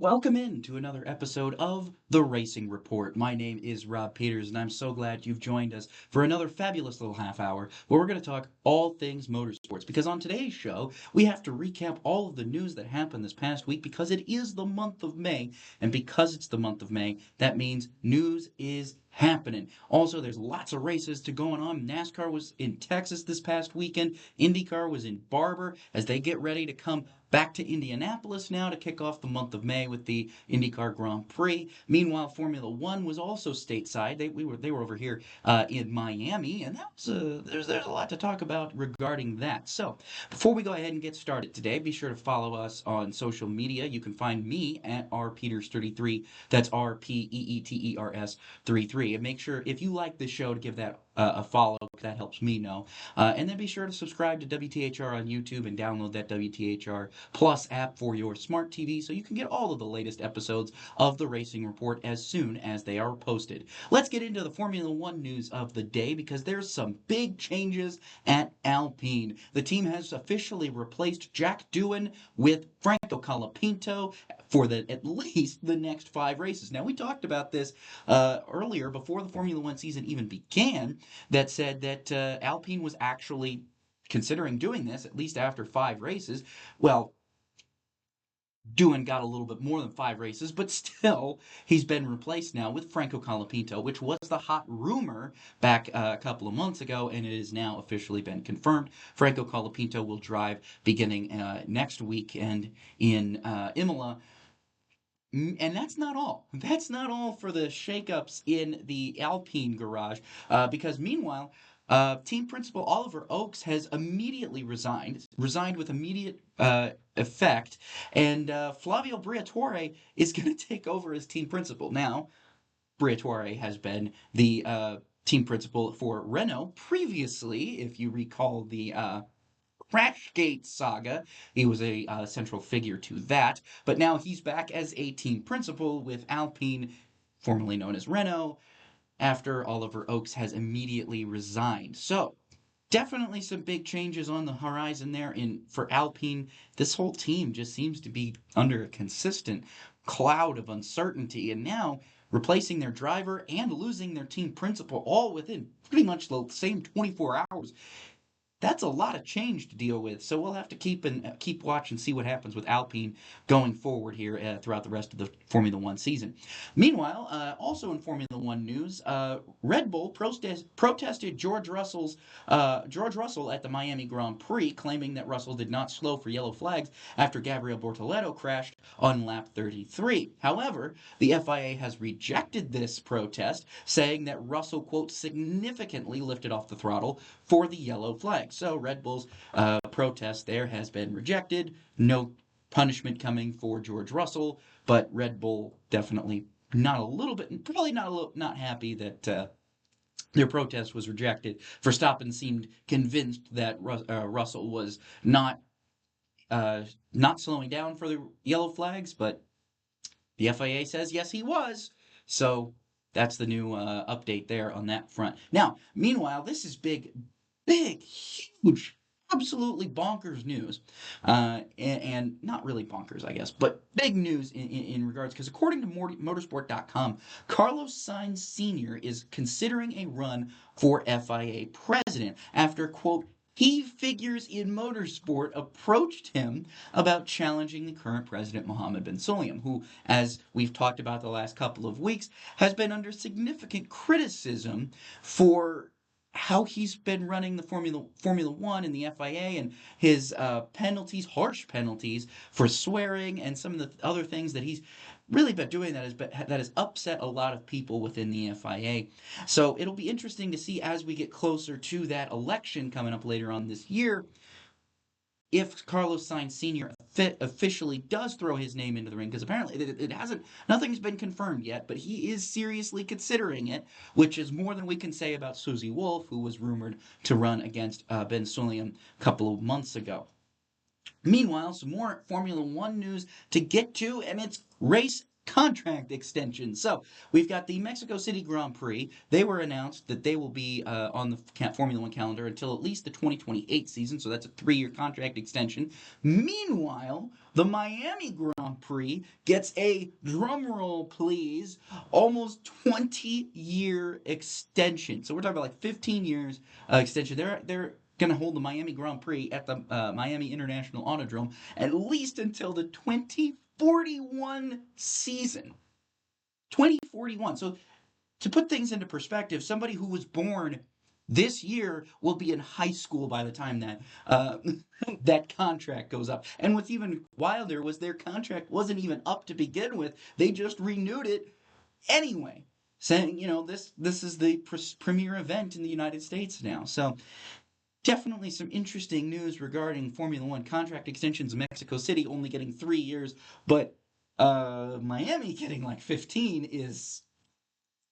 Welcome in to another episode of The Racing Report. My name is Rob Peeters, and I'm so glad you've joined us for another fabulous little half hour where we're going to talk all things motorsports. Because on today's show, we have to recap all of the news that happened this past week because it is the month of May. And because it's the month of May, that means news is happening. Also, there's lots of races to going on. NASCAR was in Texas this past weekend. IndyCar was in Barber as they get ready to come back to Indianapolis now to kick off the month of May with the IndyCar Grand Prix. Meanwhile, Formula One was also stateside. They were over here in Miami, and that was there's a lot to talk about regarding that. So before we go ahead and get started today, be sure to follow us on social media. You can find me at rpeters33. That's RPEETERS 33. And make sure if you like this show to give that a follow. That helps me know. And then be sure to subscribe to WTHR on YouTube and download that WTHR Plus app for your smart TV so you can get all of the latest episodes of the Racing Report as soon as they are posted. Let's get into the Formula One news of the day because there's some big changes at Alpine. The team has officially replaced Jack Doohan with Franco Colapinto for at least the next 5 races. Now, we talked about this earlier before the Formula One season even began that said that Alpine was actually considering doing this at least after 5 races. Well, Doohan got a little bit more than 5 races, but still, he's been replaced now with Franco Colapinto, which was the hot rumor back a couple of months ago, and it has now officially been confirmed. Franco Colapinto will drive beginning next weekend in Imola. And that's not all. That's not all for the shakeups in the Alpine garage, because meanwhile, team principal Oliver Oakes has immediately resigned with immediate effect, and Flavio Briatore is going to take over as team principal. Now, Briatore has been the team principal for Renault previously, if you recall the Crashgate saga. He was a central figure to that, but now he's back as a team principal with Alpine, formerly known as Renault, after Oliver Oakes has immediately resigned. So, definitely some big changes on the horizon there for Alpine. This whole team just seems to be under a consistent cloud of uncertainty, and now replacing their driver and losing their team principal all within pretty much the same 24 hours. That's a lot of change to deal with, so we'll have to keep watch and see what happens with Alpine going forward here throughout the rest of the Formula One season. Meanwhile, also in Formula One news, Red Bull protested George Russell at the Miami Grand Prix, claiming that Russell did not slow for yellow flags after Gabriel Bortoleto crashed on lap 33. However, the FIA has rejected this protest, saying that Russell, quote, significantly lifted off the throttle for the yellow flag. So Red Bull's protest there has been rejected. No punishment coming for George Russell, but Red Bull definitely probably not happy that their protest was rejected. Verstappen seemed convinced that Russell was not slowing down for the yellow flags, but the FIA says yes, he was. So that's the new update there on that front. Now, meanwhile, this is big, huge, absolutely bonkers news, and not really bonkers, I guess, but big news in regards, because according to Motorsport.com, Carlos Sainz Sr. is considering a run for FIA president after, quote, key figures in motorsport approached him about challenging the current president, Mohammed bin Sulayem, who, as we've talked about the last couple of weeks, has been under significant criticism for how he's been running the Formula One and the FIA, and his harsh penalties for swearing, and some of the other things that he's really been doing that has upset a lot of people within the FIA. So it'll be interesting to see as we get closer to that election coming up later on this year, if Carlos Sainz Sr. officially does throw his name into the ring, because apparently nothing's been confirmed yet, but he is seriously considering it, which is more than we can say about Susie Wolff, who was rumored to run against Ben Sulayem a couple of months ago. Meanwhile, some more Formula One news to get to, and it's race contract extension. So we've got the Mexico City Grand Prix. They were announced that they will be on the Formula One calendar until at least the 2028 season. So that's a 3-year contract extension. Meanwhile, the Miami Grand Prix gets a drumroll, please, almost 20-year extension. So we're talking about like 15 years extension. They're going to hold the Miami Grand Prix at the Miami International Autodrome at least until the 2041 season. 2041. So to put things into perspective, somebody who was born this year will be in high school by the time that that contract goes up. And what's even wilder was their contract wasn't even up to begin with. They just renewed it anyway, saying, this is the premier event in the United States now. So definitely some interesting news regarding Formula One contract extensions. Mexico City only getting 3 years, but Miami getting like 15 is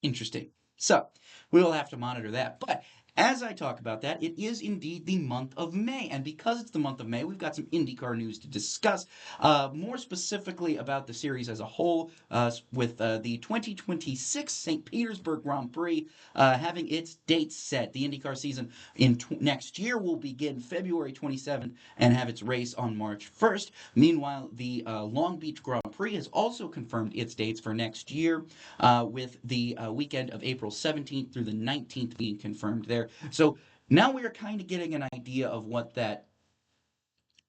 interesting. So we will have to monitor that. But as I talk about that, it is indeed the month of May. And because it's the month of May, we've got some IndyCar news to discuss, more specifically about the series as a whole, with the 2026 St. Petersburg Grand Prix having its dates set. The IndyCar season next year will begin February 27th and have its race on March 1st. Meanwhile, the Long Beach Grand Prix has also confirmed its dates for next year, with the weekend of April 17th through the 19th being confirmed there. So now we are kind of getting an idea of what that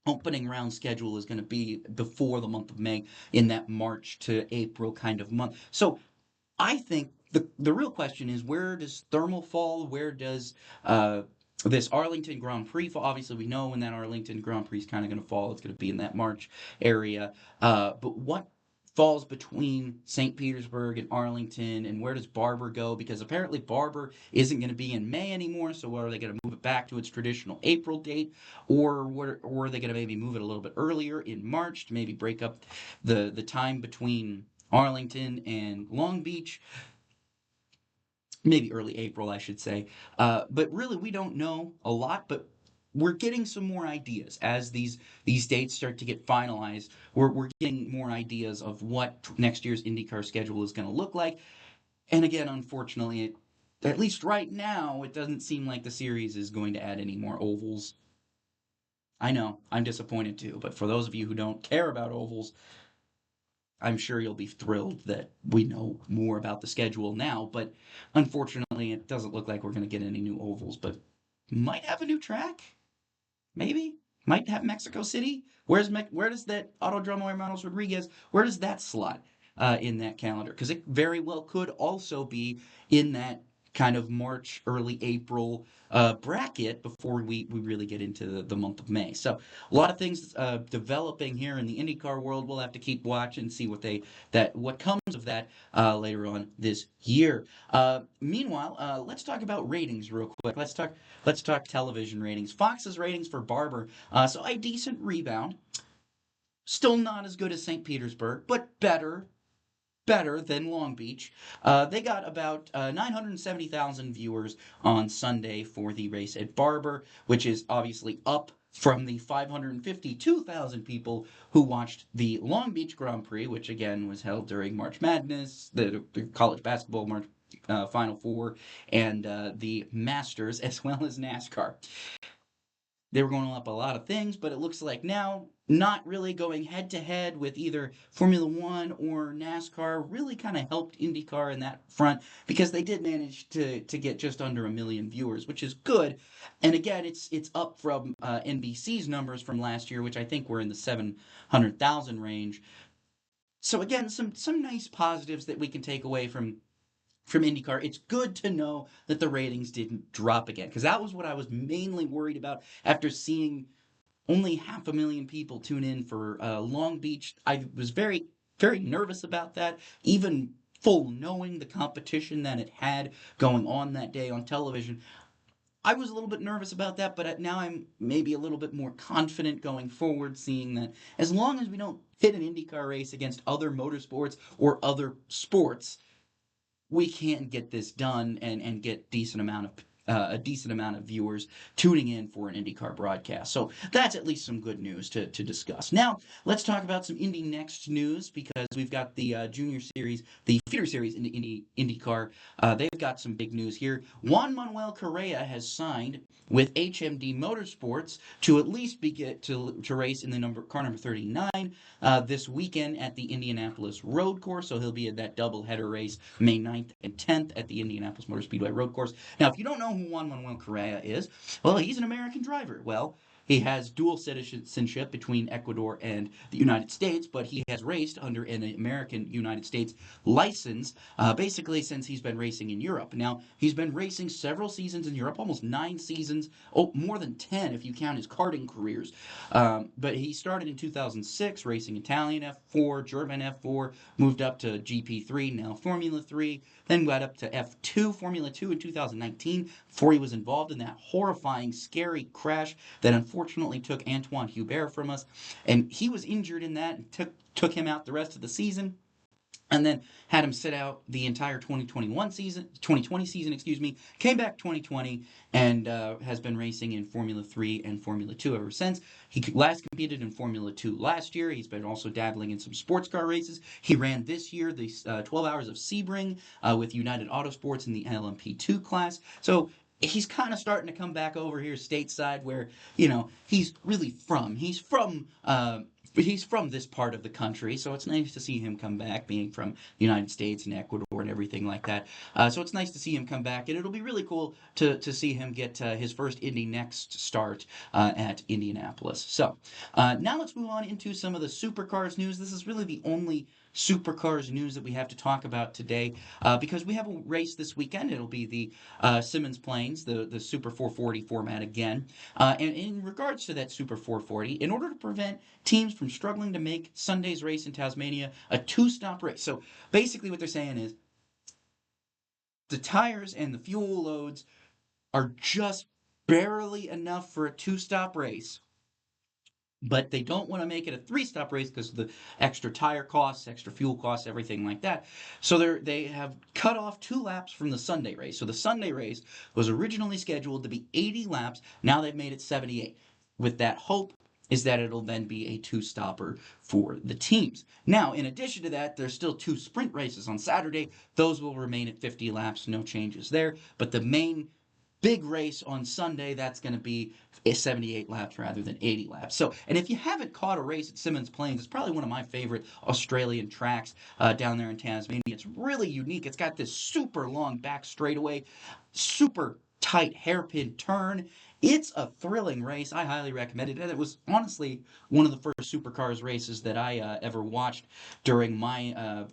opening round schedule is going to be before the month of May, in that March to April kind of month. So I think the real question is, where does Thermal fall? Where does this Arlington Grand Prix fall? Obviously, we know when that Arlington Grand Prix is kind of going to fall. It's going to be in that March area. But what falls between St. Petersburg and Arlington, and where does Barber go? Because apparently Barber isn't going to be in May anymore, so are they going to move it back to its traditional April date, or are they going to maybe move it a little bit earlier in March to maybe break up the time between Arlington and Long Beach? Maybe early April, I should say. But really, we don't know a lot, but we're getting some more ideas as these dates start to get finalized. We're getting more ideas of what next year's IndyCar schedule is going to look like. And again, unfortunately, at least right now, it doesn't seem like the series is going to add any more ovals. I know, I'm disappointed too, but for those of you who don't care about ovals, I'm sure you'll be thrilled that we know more about the schedule now, but unfortunately, it doesn't look like we're going to get any new ovals, but might have a new track. Maybe. Might have Mexico City. Where does that Autodromo Hermanos Rodriguez, where does that slot in that calendar? Because it very well could also be in that kind of March, early April bracket before we really get into the month of May. So a lot of things developing here in the IndyCar world. We'll have to keep watching, see what comes of that later on this year. Meanwhile, let's talk about ratings real quick. Let's talk television ratings. Fox's ratings for Barber, so a decent rebound. Still not as good as St. Petersburg, but better than Long Beach. They got about 970,000 viewers on Sunday for the race at Barber, which is obviously up from the 552,000 people who watched the Long Beach Grand Prix, which again was held during March Madness, the college basketball Final Four, and the Masters, as well as NASCAR. They were going up a lot of things, but it looks like now not really going head to head with either Formula One or NASCAR really kind of helped IndyCar in that front, because they did manage to get just under 1 million viewers, which is good. And again, it's up from NBC's numbers from last year, which I think were in the 700,000 range. So again, some nice positives that we can take away from IndyCar. It's good to know that the ratings didn't drop again, because that was what I was mainly worried about after seeing only 500,000 people tune in for Long Beach. I was very, very nervous about that, even full knowing the competition that it had going on that day on television. I was a little bit nervous about that, but now I'm maybe a little bit more confident going forward, seeing that as long as we don't hit an IndyCar race against other motorsports or other sports, we can get this done and get decent amount of a decent amount of viewers tuning in for an IndyCar broadcast. So that's at least some good news to discuss. Now, let's talk about some Indy Next news because we've got the Junior Series, the feeder series in the IndyCar. They've got some big news here. Juan Manuel Correa has signed with HMD Motorsports to at least to race in the car number 39 this weekend at the Indianapolis Road Course. So he'll be at that doubleheader race May 9th and 10th at the Indianapolis Motor Speedway Road Course. Now, if you don't know who Juan Manuel Correa is, well, he's an American driver. Well, he has dual citizenship between Ecuador and the United States, but he has raced under an American United States license basically since he's been racing in Europe. Now, he's been racing several seasons in Europe, almost 9 seasons, more than 10 if you count his karting careers. But he started in 2006 racing Italian F4, German F4, moved up to GP3, now Formula 3, then got up to F2, Formula 2 in 2019 before he was involved in that horrifying, scary crash that unfortunately took Antoine Hubert from us. And he was injured in that and took him out the rest of the season. And then had him sit out the entire 2020 season, excuse me, came back 2020 and has been racing in Formula 3 and Formula 2 ever since. He last competed in Formula 2 last year. He's been also dabbling in some sports car races. He ran this year the 12 Hours of Sebring with United Autosports in the LMP2 class. So he's kind of starting to come back over here stateside where, he's really from. He's from this part of the country, so it's nice to see him come back, being from the United States and Ecuador and everything like that. So it's nice to see him come back, and it'll be really cool to see him get his first Indy Next start at Indianapolis. So now let's move on into some of the supercars news. This is really the only supercars news that we have to talk about today because we have a race this weekend. It'll be the Simmons Plains, the Super 440 format again. And in regards to that Super 440, in order to prevent teams from struggling to make Sunday's race in Tasmania a 2-stop race. So basically what they're saying is the tires and the fuel loads are just barely enough for a 2-stop race. But they don't want to make it a 3-stop race because of the extra tire costs, extra fuel costs, everything like that. So they have cut off 2 laps from the Sunday race. So the Sunday race was originally scheduled to be 80 laps. Now they've made it 78. With that hope is that it'll then be a 2-stopper for the teams. Now, in addition to that, there's still 2 sprint races on Saturday. Those will remain at 50 laps, no changes there. But the main big race on Sunday, that's going to be 78 laps rather than 80 laps. So, and if you haven't caught a race at Simmons Plains, it's probably one of my favorite Australian tracks down there in Tasmania. It's really unique. It's got this super long back straightaway, super tight hairpin turn. It's a thrilling race. I highly recommend it. And it was honestly one of the first supercars races that I ever watched during my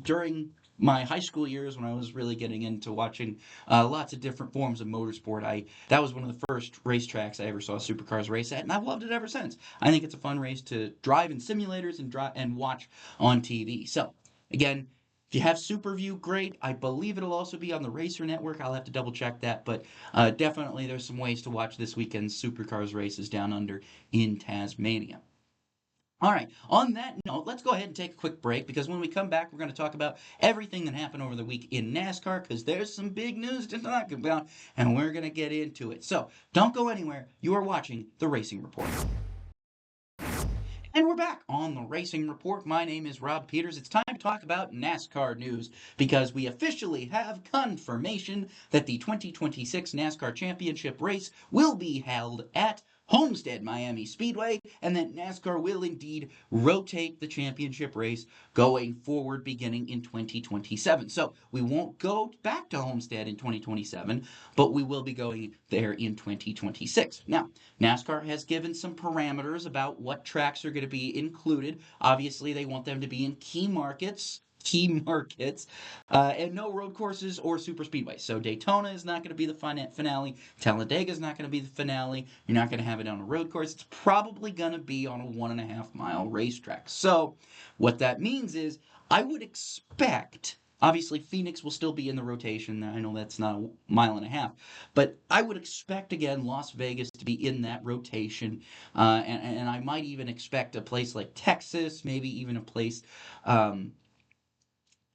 during my high school years when I was really getting into watching lots of different forms of motorsport. That was one of the first racetracks I ever saw supercars race at, and I've loved it ever since. I think it's a fun race to drive in simulators and watch on TV. So, again, if you have SuperView, great. I believe it'll also be on the Racer Network. I'll have to double check that, but definitely there's some ways to watch this weekend's supercars races down under in Tasmania. All right, on that note, let's go ahead and take a quick break because when we come back, we're going to talk about everything that happened over the week in NASCAR because there's some big news to talk about, and we're going to get into it. So don't go anywhere. You are watching The Racing Report. And we're back on The Racing Report. My name is Rob Peeters. It's time to talk about NASCAR news because we officially have confirmation that the 2026 NASCAR Championship race will be held at Homestead Miami Speedway, and that NASCAR will indeed rotate the championship race going forward beginning in 2027. So we won't go back to Homestead in 2027, but we will be going there in 2026. Now, NASCAR has given some parameters about what tracks are going to be included. Obviously, they want them to be in key markets, and no road courses or super speedways. So Daytona is not going to be the finale. Talladega is not going to be the finale. You're not going to have it on a road course. It's probably going to be on a 1.5-mile racetrack. So what that means is I would expect, obviously Phoenix will still be in the rotation. I know that's not 1.5 miles, but I would expect, again, Las Vegas to be in that rotation. And I might even expect a place like Texas, maybe even a place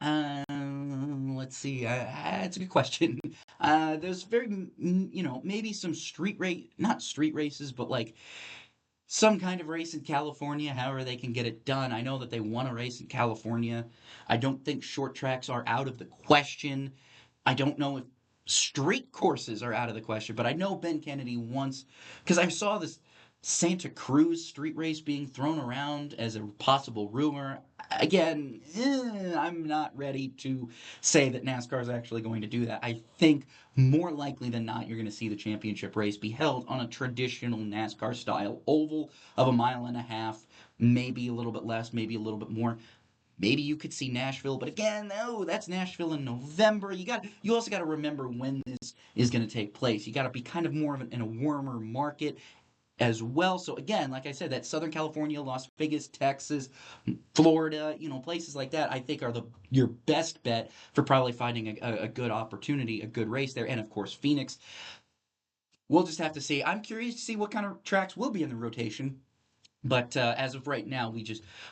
Let's see. It's a good question. There's maybe some not street races, but like some kind of race in California, however they can get it done. I know that they want to race in California. I don't think short tracks are out of the question. I don't know if street courses are out of the question, but I know Ben Kennedy wants, because I saw this Santa Cruz street race being thrown around as a possible rumor. Again, I'm not ready to say that NASCAR is actually going to do that. I think more likely than not, you're going to see the championship race be held on a traditional NASCAR style oval of a mile and a half, maybe a little bit less, maybe a little bit more. Maybe you could see Nashville, but again, no, that's Nashville in November. You also got to remember when this is going to take place. You got to be kind of more of in a warmer market as well. So again, like I said, that Southern California, Las Vegas, Texas, Florida, places like that, I think are the your best bet for probably finding a good opportunity, a good race there. And of course, Phoenix. We'll just have to see. I'm curious to see what kind of tracks will be in the rotation. But as of right now,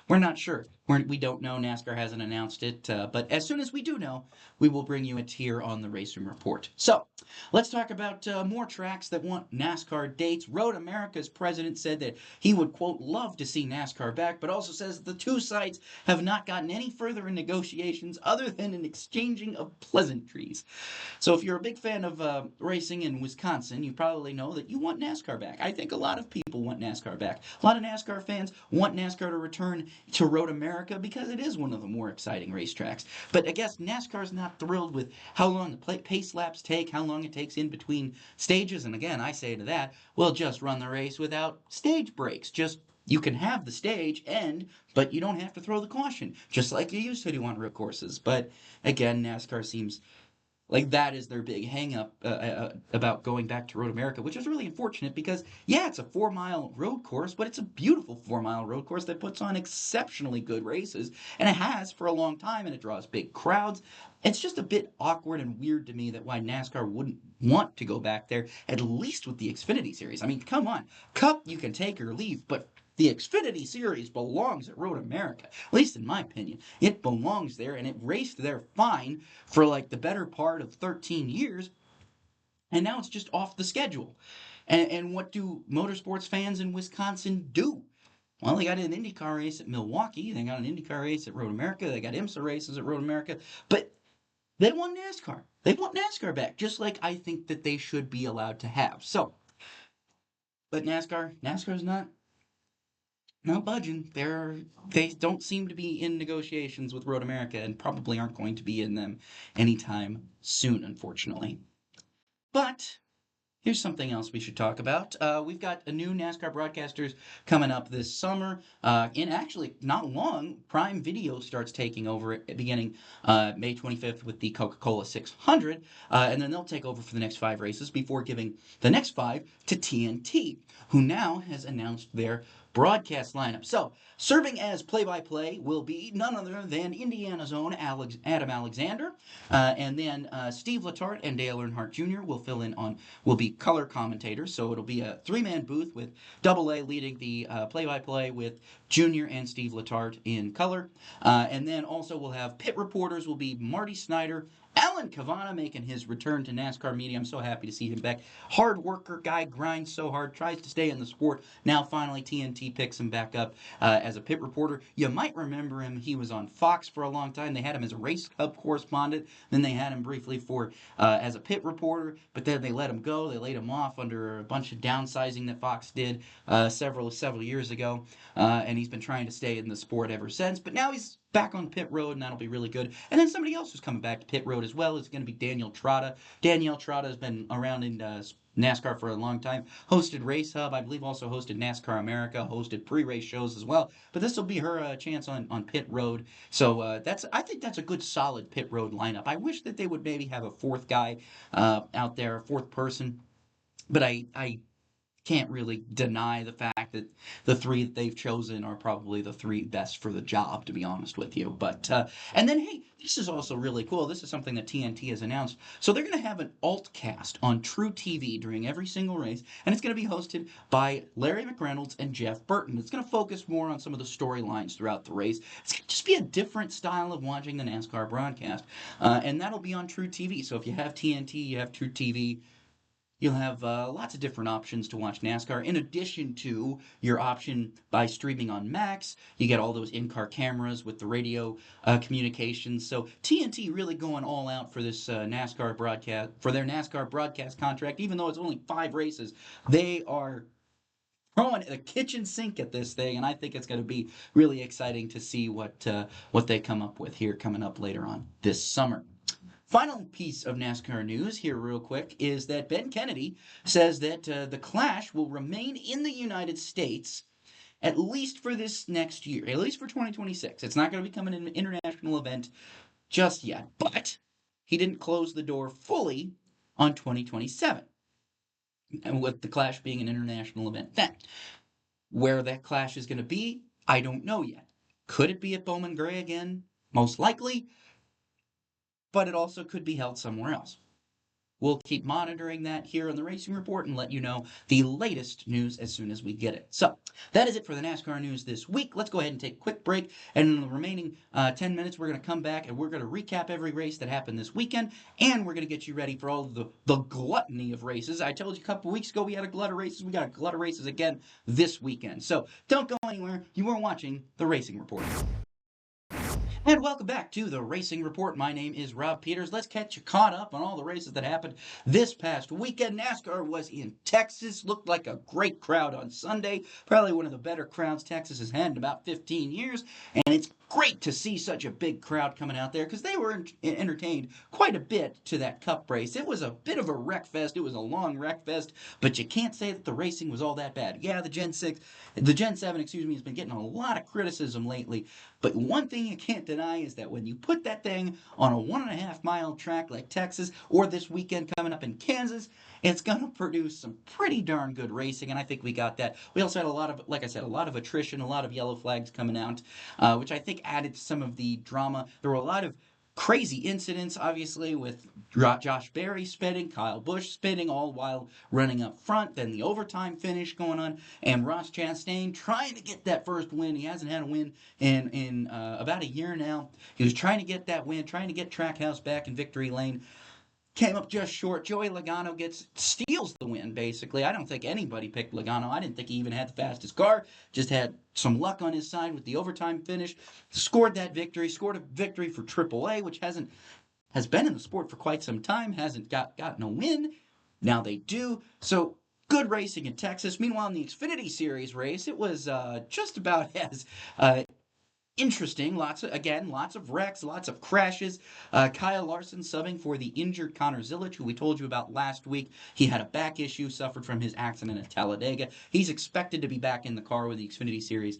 we're not sure. We don't know. NASCAR hasn't announced it. But as soon as we do know, we will bring you it here on the Racing Report. So let's talk about more tracks that want NASCAR dates. Road America's president said that he would, quote, love to see NASCAR back, but also says the two sides have not gotten any further in negotiations other than an exchanging of pleasantries. So if you're a big fan of racing in Wisconsin, you probably know that you want NASCAR back. I think a lot of people want NASCAR back. A lot of NASCAR fans want NASCAR to return to Road America because it is one of the more exciting racetracks. But I guess NASCAR's not thrilled with how long the pace laps take, how long it takes in between stages. And again, I say to that, well, just run the race without stage breaks. Just you can have the stage end, but you don't have to throw the caution, just like you used to do on road courses. But again, NASCAR seems like that is their big hang up about going back to Road America, which is really unfortunate because, yeah, it's a 4 mile road course, but it's a beautiful 4 mile road course that puts on exceptionally good races. And it has for a long time, and it draws big crowds. It's just a bit awkward and weird to me that why NASCAR wouldn't want to go back there, at least with the Xfinity Series. I mean, come on. Cup, you can take or leave, but the Xfinity Series belongs at Road America, at least in my opinion. It belongs there, and it raced there fine for like the better part of 13 years, and now it's just off the schedule. And what do motorsports fans in Wisconsin do? Well, they got an IndyCar race at Milwaukee, they got an IndyCar race at Road America, they got IMSA races at Road America, but they want NASCAR. They want NASCAR back, just like I think that they should be allowed to have. So, but NASCAR's not budging. They don't seem to be in negotiations with Road America and probably aren't going to be in them anytime soon, unfortunately. But here's something else we should talk about. We've got a new NASCAR broadcasters coming up this summer. In actually not long, Prime Video starts taking over at beginning May 25th with the Coca-Cola 600, and then they'll take over for the next 5 races before giving the next 5 to TNT, who now has announced their broadcast lineup. So, serving as play-by-play will be none other than Indiana's own Adam Alexander, and then Steve Letarte and Dale Earnhardt Jr. will be color commentators. So it'll be a 3-man booth with Double A leading the play-by-play with Jr. and Steve Letarte in color, and then also we'll have pit reporters will be Marty Snyder. Alan Cavana making his return to NASCAR media. I'm so happy to see him back. Hard worker guy, grinds so hard, tries to stay in the sport. Now finally TNT picks him back up as a pit reporter. You might remember him. He was on Fox for a long time. They had him as a race hub correspondent. Then they had him briefly for as a pit reporter. But then they let him go. They laid him off under a bunch of downsizing that Fox did several years ago. And he's been trying to stay in the sport ever since. But now he's back on pit road, and that'll be really good. And then somebody else who's coming back to pit road as well is going to be Danielle Trotta. Danielle Trotta has been around in NASCAR for a long time. Hosted Race Hub, I believe also hosted NASCAR America, hosted pre-race shows as well. But this will be her chance on pit road. So I think that's a good solid pit road lineup. I wish that they would maybe have a fourth guy out there, a fourth person. But I can't really deny the fact that the three that they've chosen are probably the three best for the job, to be honest with you. But and then hey, this is also really cool. This is something that TNT has announced. So they're going to have an alt cast on True TV during every single race, and it's going to be hosted by Larry McReynolds and Jeff Burton. It's going to focus more on some of the storylines throughout the race. It's going to just be a different style of watching the NASCAR broadcast, and that'll be on True TV. So if you have TNT, you have True TV. You'll have lots of different options to watch NASCAR. In addition to your option by streaming on Max, you get all those in-car cameras with the radio communications. So TNT really going all out for this NASCAR broadcast, for their NASCAR broadcast contract. Even though it's only 5 races, they are throwing a kitchen sink at this thing, and I think it's going to be really exciting to see what they come up with here coming up later on this summer. Final piece of NASCAR news here, real quick, is that Ben Kennedy says that the Clash will remain in the United States at least for this next year, at least for 2026. It's not going to become an international event just yet, but he didn't close the door fully on 2027, and with the Clash being an international event then. Where that Clash is going to be, I don't know yet. Could it be at Bowman Gray again? Most likely. But it also could be held somewhere else. We'll keep monitoring that here on the Racing Report and let you know the latest news as soon as we get it. So, that is it for the NASCAR news this week. Let's go ahead and take a quick break, and in the remaining 10 minutes, we're going to come back and we're going to recap every race that happened this weekend, and we're going to get you ready for all of the gluttony of races. I told you a couple weeks ago we had a glut of races. We got a glut of races again this weekend. So, don't go anywhere. You are watching the Racing Report. And welcome back to the Racing Report. My name is Rob Peeters. Let's get you caught up on all the races that happened this past weekend. NASCAR was in Texas. Looked like a great crowd on Sunday. Probably one of the better crowds Texas has had in about 15 years. And it's great to see such a big crowd coming out there because they were entertained quite a bit to that Cup race. It was a bit of a wreck fest. It was a long wreck fest, but you can't say that the racing was all that bad. Yeah, the Gen 7, has been getting a lot of criticism lately. But one thing you can't deny is that when you put that thing on a 1.5-mile track like Texas, or this weekend coming up in Kansas, it's going to produce some pretty darn good racing, and I think we got that. We also had a lot of, like I said, a lot of attrition, a lot of yellow flags coming out, which I think added to some of the drama. There were a lot of crazy incidents, obviously, with Josh Berry spinning, Kyle Busch spinning, all while running up front. Then the overtime finish going on, and Ross Chastain trying to get that first win. He hasn't had a win in about a year now. He was trying to get that win, trying to get Trackhouse back in victory lane. Came up just short. Joey Logano steals the win, basically. I don't think anybody picked Logano. I didn't think he even had the fastest car. Just had some luck on his side with the overtime finish. Scored that victory. Scored a victory for AAA, which has been in the sport for quite some time. Hasn't gotten a win. Now they do. So good racing in Texas. Meanwhile, in the Xfinity Series race, it was just about as interesting. Lots of wrecks, lots of crashes. Kyle Larson subbing for the injured Connor Zilic, who we told you about last week. He had a back issue, suffered from his accident at Talladega. He's expected to be back in the car when the Xfinity Series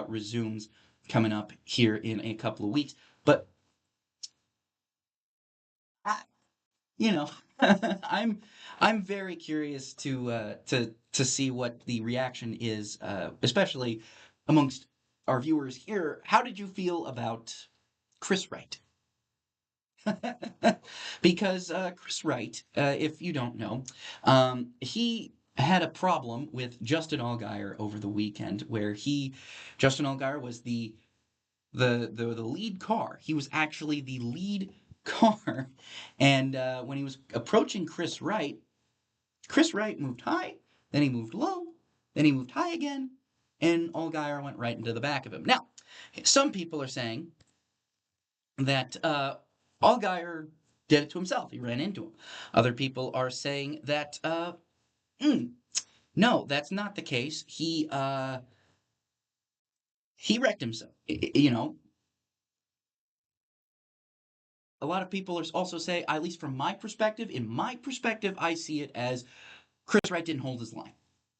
resumes coming up here in a couple of weeks. But I'm very curious to see what the reaction is, especially amongst our viewers here. How did you feel about Chris Wright? Because Chris Wright, if you don't know, he had a problem with Justin Allgaier over the weekend, where Justin Allgaier was the lead car. He was actually the lead car, and when he was approaching Chris Wright moved high, then he moved low, then he moved high again, and Allgaier went right into the back of him. Now, some people are saying that Allgaier did it to himself. He ran into him. Other people are saying that, no, that's not the case. He wrecked himself. A lot of people are also saying, at least from my perspective, I see it as Chris Wright didn't hold his line.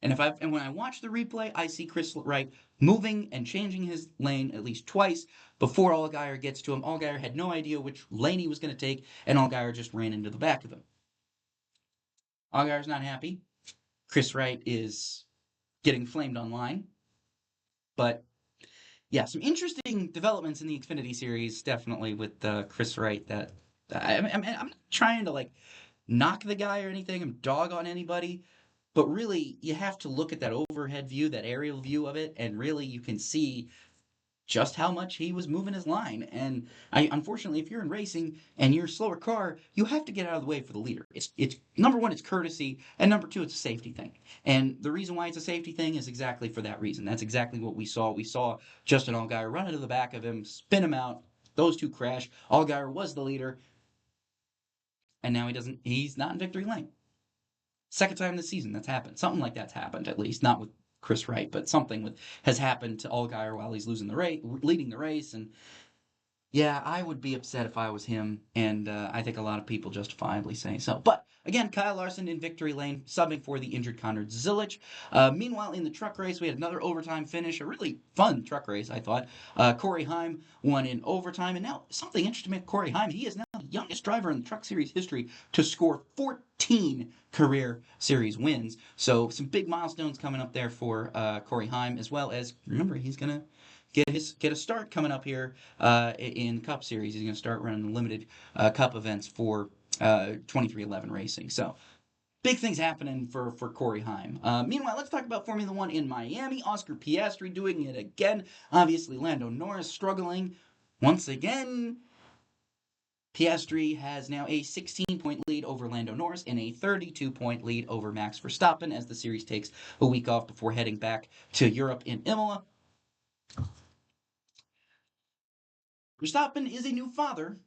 And when I watch the replay, I see Chris Wright moving and changing his lane at least twice before Allgaier gets to him. Allgaier had no idea which lane he was going to take, and Allgaier just ran into the back of him. Allgaier's not happy. Chris Wright is getting flamed online. But yeah, some interesting developments in the Xfinity series, definitely with Chris Wright. That I'm not trying to like knock the guy or anything. I'm dog on anybody, but really you have to look at that overhead view, that aerial view of it, and really you can see just how much he was moving his line. And unfortunately, if you're in racing and you're a slower car, you have to get out of the way for the leader. It's number one, it's courtesy, and number two, it's a safety thing. And the reason why it's a safety thing is exactly for that reason. That's exactly what we saw. We saw Justin Allgaier run into the back of him, spin him out. Those two crash. Allgaier was the leader, and now he's not in victory lane. Second time this season that's happened. Something like that's happened, at least. Not with Chris Wright, but something has happened to Allgaier while he's leading the race. And yeah, I would be upset if I was him, and I think a lot of people justifiably say so. But again, Kyle Larson in victory lane, subbing for the injured Konrad Zilic. Meanwhile, in the truck race, we had another overtime finish, a really fun truck race, I thought. Corey Heim won in overtime, and now something interesting about Corey Heim, he is now the youngest driver in the Truck Series history to score 14 career series wins. So some big milestones coming up there for Corey Heim, as well as, remember, he's going to get a start coming up here in Cup Series. He's going to start running limited Cup events for 2311 Racing. So big things happening for Corey Heim. Meanwhile, let's talk about Formula One in Miami. Oscar Piastri doing it again. Obviously, Lando Norris struggling once again. Piastri has now a 16-point lead over Lando Norris and a 32-point lead over Max Verstappen as the series takes a week off before heading back to Europe in Imola. Verstappen is a new father,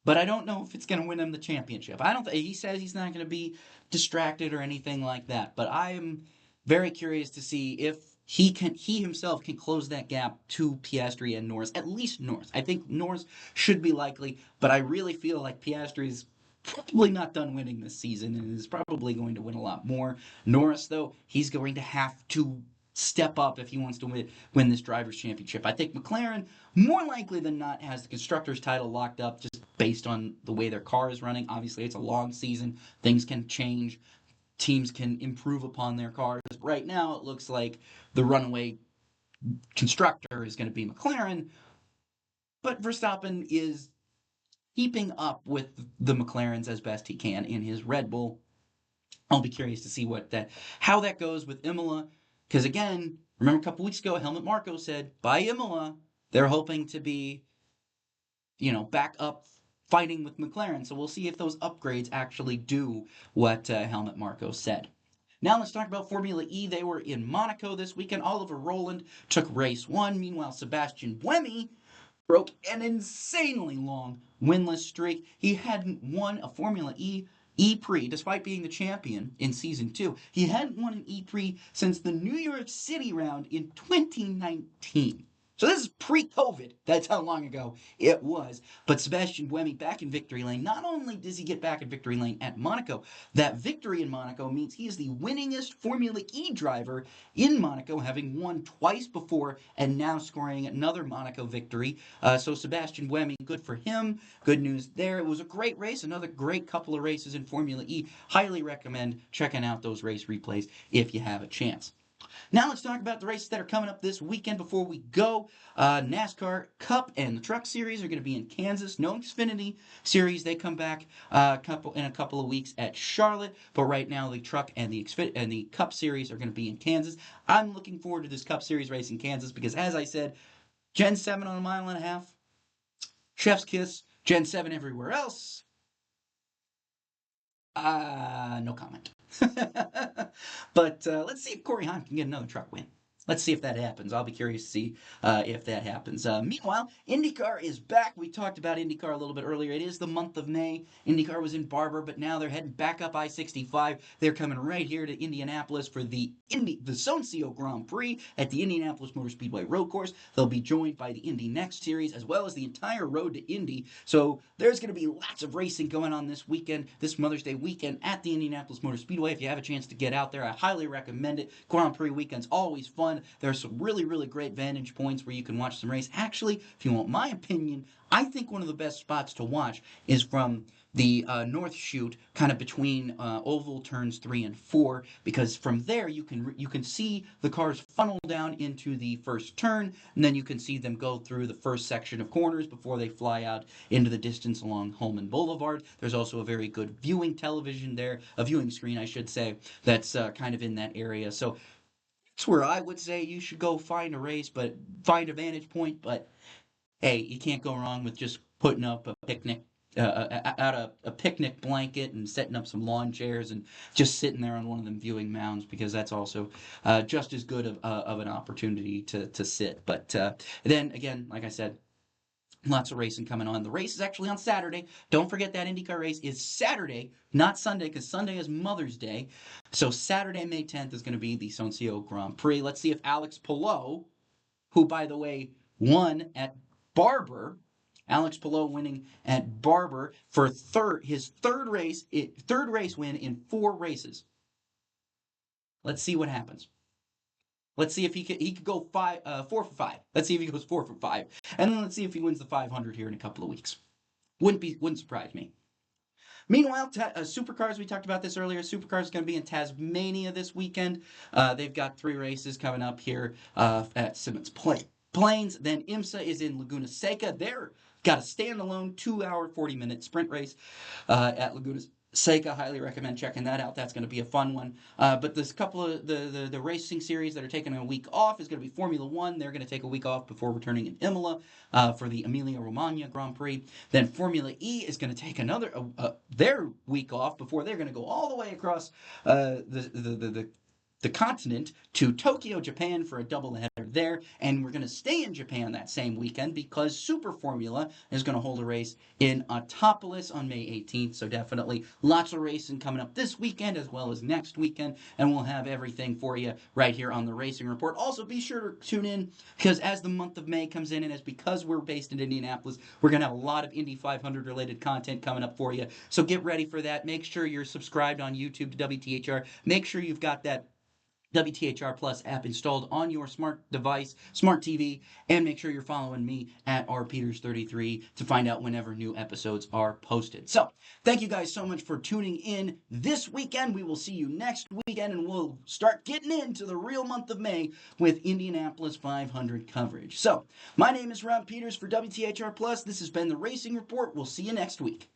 but I don't know if it's going to win him the championship. I don't. He says he's not going to be distracted or anything like that, but I'm very curious to see if he himself can close that gap to Piastri and Norris, at least Norris. I think Norris should be likely, but I really feel like Piastri is probably not done winning this season and is probably going to win a lot more. Norris, though, he's going to have to step up if he wants to win this drivers' championship. I think McLaren, more likely than not, has the constructors' title locked up just based on the way their car is running. Obviously, it's a long season. Things can change. Teams can improve upon their cars. Right now, it looks like the runaway constructor is going to be McLaren, but Verstappen is keeping up with the McLarens as best he can in his Red Bull. I'll be curious to see how that goes with Imola, because again, remember a couple weeks ago, Helmut Marko said by Imola they're hoping to be, back up fighting with McLaren. So we'll see if those upgrades actually do what Helmut Marko said. Now let's talk about Formula E. They were in Monaco this weekend. Oliver Rowland took race one. Meanwhile, Sebastian Buemi broke an insanely long winless streak. He hadn't won a Formula E-Prix, despite being the champion in Season 2. He hadn't won an E-Prix since the New York City round in 2019. So this is pre-COVID. That's how long ago it was. But Sebastian Buemi back in victory lane. Not only does he get back in victory lane at Monaco, that victory in Monaco means he is the winningest Formula E driver in Monaco, having won twice before and now scoring another Monaco victory. So Sebastian Buemi, good for him. Good news there. It was a great race. Another great couple of races in Formula E. Highly recommend checking out those race replays if you have a chance. Now let's talk about the races that are coming up this weekend before we go. NASCAR Cup and the Truck Series are going to be in Kansas. No Xfinity Series. They come back in a couple of weeks at Charlotte. But right now the Truck and the Cup Series are going to be in Kansas. I'm looking forward to this Cup Series race in Kansas because, as I said, Gen 7 on a mile and a half. Chef's kiss. Gen 7 everywhere else. No comment. But let's see if Corey Heim can get another truck win. Let's see if that happens. I'll be curious to see if that happens. Meanwhile, IndyCar is back. We talked about IndyCar a little bit earlier. It is the month of May. IndyCar was in Barber, but now they're heading back up I-65. They're coming right here to Indianapolis for the Soncio Grand Prix at the Indianapolis Motor Speedway Road Course. They'll be joined by the Indy Next Series as well as the entire road to Indy. So there's going to be lots of racing going on this weekend, this Mother's Day weekend at the Indianapolis Motor Speedway. If you have a chance to get out there, I highly recommend it. Grand Prix weekend's always fun. on. There are some really, really great vantage points where you can watch some race. Actually, if you want my opinion, I think one of the best spots to watch is from the north chute, kind of between oval turns 3 and 4, because from there you can see the cars funnel down into the first turn, and then you can see them go through the first section of corners before they fly out into the distance along Holman Boulevard. There's also a very good viewing television there, a viewing screen, I should say, that's kind of in that area. So that's where I would say you should go find a race, but find a vantage point. But hey, you can't go wrong with just putting up a picnic. Out a picnic blanket and setting up some lawn chairs and just sitting there on one of them viewing mounds, because that's also just as good of an opportunity to sit. But then again, like I said, lots of racing coming on. The race is actually on Saturday. Don't forget that IndyCar race is Saturday, not Sunday, because Sunday is Mother's Day. So Saturday, May 10th, is going to be the Soncio Grand Prix. Let's see if Alex Palou, who, by the way, won at Barber, Alex Palou winning at Barber for his third race win in 4 races. Let's see what happens. Let's see if he could go 4 for 5. Let's see if he goes 4 for 5, and then let's see if he wins the 500 here in a couple of weeks. Wouldn't surprise me. Meanwhile, Supercars, we talked about this earlier. Supercars is going to be in Tasmania this weekend. They've got 3 races coming up here at Simmons Plains. Then IMSA is in Laguna Seca. They're got a standalone 2-hour, 40-minute sprint race at Laguna Seca. Highly recommend checking that out. That's going to be a fun one. But there's a couple of the racing series that are taking a week off is going to be Formula One. They're going to take a week off before returning in Imola for the Emilia-Romagna Grand Prix. Then Formula E is going to take their week off before they're going to go all the way across the continent to Tokyo, Japan for a doubleheader there, and we're going to stay in Japan that same weekend because Super Formula is going to hold a race in Autopolis on May 18th, so definitely lots of racing coming up this weekend as well as next weekend, and we'll have everything for you right here on the Racing Report. Also, be sure to tune in, because as the month of May comes in, and as because we're based in Indianapolis, we're going to have a lot of Indy 500 related content coming up for you, so get ready for that. Make sure you're subscribed on YouTube to WTHR. Make sure you've got that WTHR Plus app installed on your smart device, smart TV, and make sure you're following me at rpeters33 to find out whenever new episodes are posted. So, thank you guys so much for tuning in this weekend. We will see you next weekend, and we'll start getting into the real month of May with Indianapolis 500 coverage. So, my name is Rob Peeters for WTHR Plus. This has been the Racing Report. We'll see you next week.